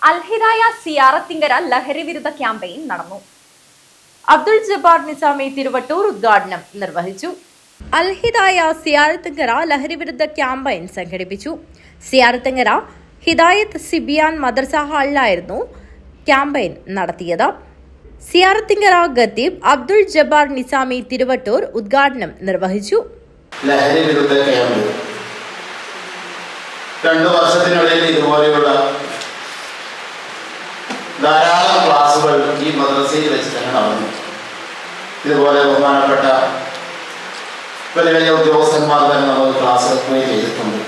അൽഹിദായ സിയാറത്തിങ്കര ലഹരി വിരുദ്ധ ക്യാമ്പയിൻ നടന്നു. അബ്ദുൾ ജബ്ബാർ നിസാമി തിരുവട്ടൂർ ഉദ്ഘാടനം നിർവഹിച്ചു. അൽഹിദായ സിയാറത്തിങ്കര ലഹരി വിരുദ്ധ ക്യാമ്പയിൻ സംഘടിപ്പിച്ചു. സിയാറത്തിങ്കര ഹിദായത്ത് സിബിയാൻ മദ്രസ ഹാളിലായിരുന്നു ക്യാമ്പയിൻ നടത്തിയത്. സിയാറത്തിങ്കര ഖത്തീബ് അബ്ദുൾ ജബ്ബാർ നിസാമി തിരുവട്ടൂർ ഉദ്ഘാടനം നിർവഹിച്ചു. ലഹരി വിരുദ്ധ ക്യാമ്പ് 2 വർഷത്തിനുള്ളിൽ ഇതുപോലെയുള്ള ധാരാളം ക്ലാസുകൾ ഈ മദ്രസയിൽ വെച്ച് തന്നെ നടന്നു. ഇതുപോലെ ബഹുമാനപ്പെട്ട വലിയ വലിയ ഉദ്യോഗസ്ഥന്മാർ തന്നെ നമ്മൾ ക്ലാസ് ചെയ്തിട്ടുണ്ട്.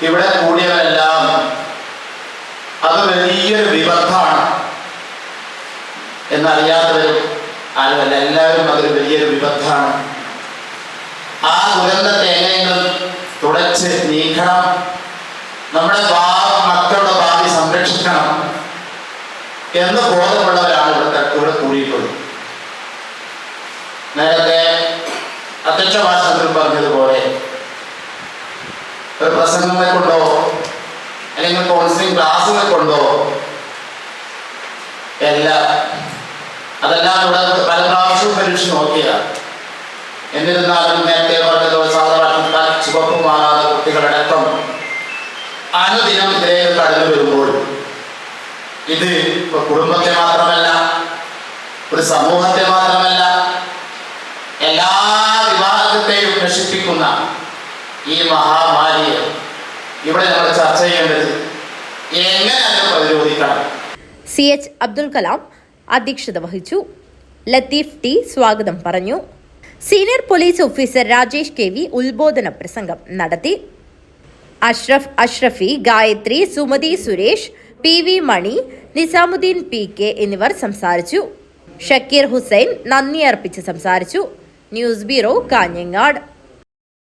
ഇവിടെ കൂടിയവരെല്ലാം അത് വലിയൊരു വിപത്താണ് എന്നറിയാത്തവരും ആരുമല്ല, എല്ലാവരും അതൊരു വലിയൊരു വിപത്താണ്. ആ ദുരന്തത്തെ എങ്ങനെയെങ്കിലും തുടച്ച് നീക്കണം, നമ്മുടെ മക്കളുടെ ഭാവി സംരക്ഷിക്കണം എന്ന് ബോധമുള്ളവരാണ് ഇവിടെ കൂടിയിട്ടുള്ളത്. നേരത്തെ അധ്യക്ഷ ഭാഷണത്തിൽ പറഞ്ഞതുപോലെ ഒരു പ്രസംഗങ്ങളെ കൊണ്ടോ അല്ലെങ്കിൽ കൗൺസിലിംഗ് ക്ലാസ്സുകളെ കൊണ്ടോ അതെല്ലാം ഇവിടെ പല പ്രാവശ്യവും പരീക്ഷിച്ച് നോക്കിയതാണ്. എന്നിരുന്നാലും നേരത്തെ പറഞ്ഞതുപോലെ സാധാരണ ചുവപ്പ് മാറാത്ത കുട്ടികളടക്കം അനുദിനം ഇതിലേക്ക് കടന്നു വരുമ്പോൾ ഇത് കുടുംബത്തെ മാത്രമല്ല, ഒരു സമൂഹത്തെ മാത്രമല്ല, എല്ലാ വിഭാഗത്തെയും നശിപ്പിക്കുന്ന ഈ മഹാമാരിയെ ഇവിടെ നമ്മൾ ചർച്ച ചെയ്യേണ്ടത് എങ്ങനെ അതിനെ പ്രതിരോധിക്കണം. CH അബ്ദുൽ കലാം അധ്യക്ഷത വഹിച്ചു. ലത്തീഫ് ടി സ്വാഗതം പറഞ്ഞു. Senior police officer Rajesh KV ഉദ്ബോധന പ്രസംഗം നടത്തി. അഷ്റഫി, ഗായത്രി, സുമതി സുരേഷ്, PV മണി, നിസാമുദ്ദീൻ PK എന്നിവർ സംസാരിച്ചു. ഷക്കീർ ഹുസൈൻ നന്ദി അർപ്പിച്ച് സംസാരിച്ചു. News bureau, Kanhangad.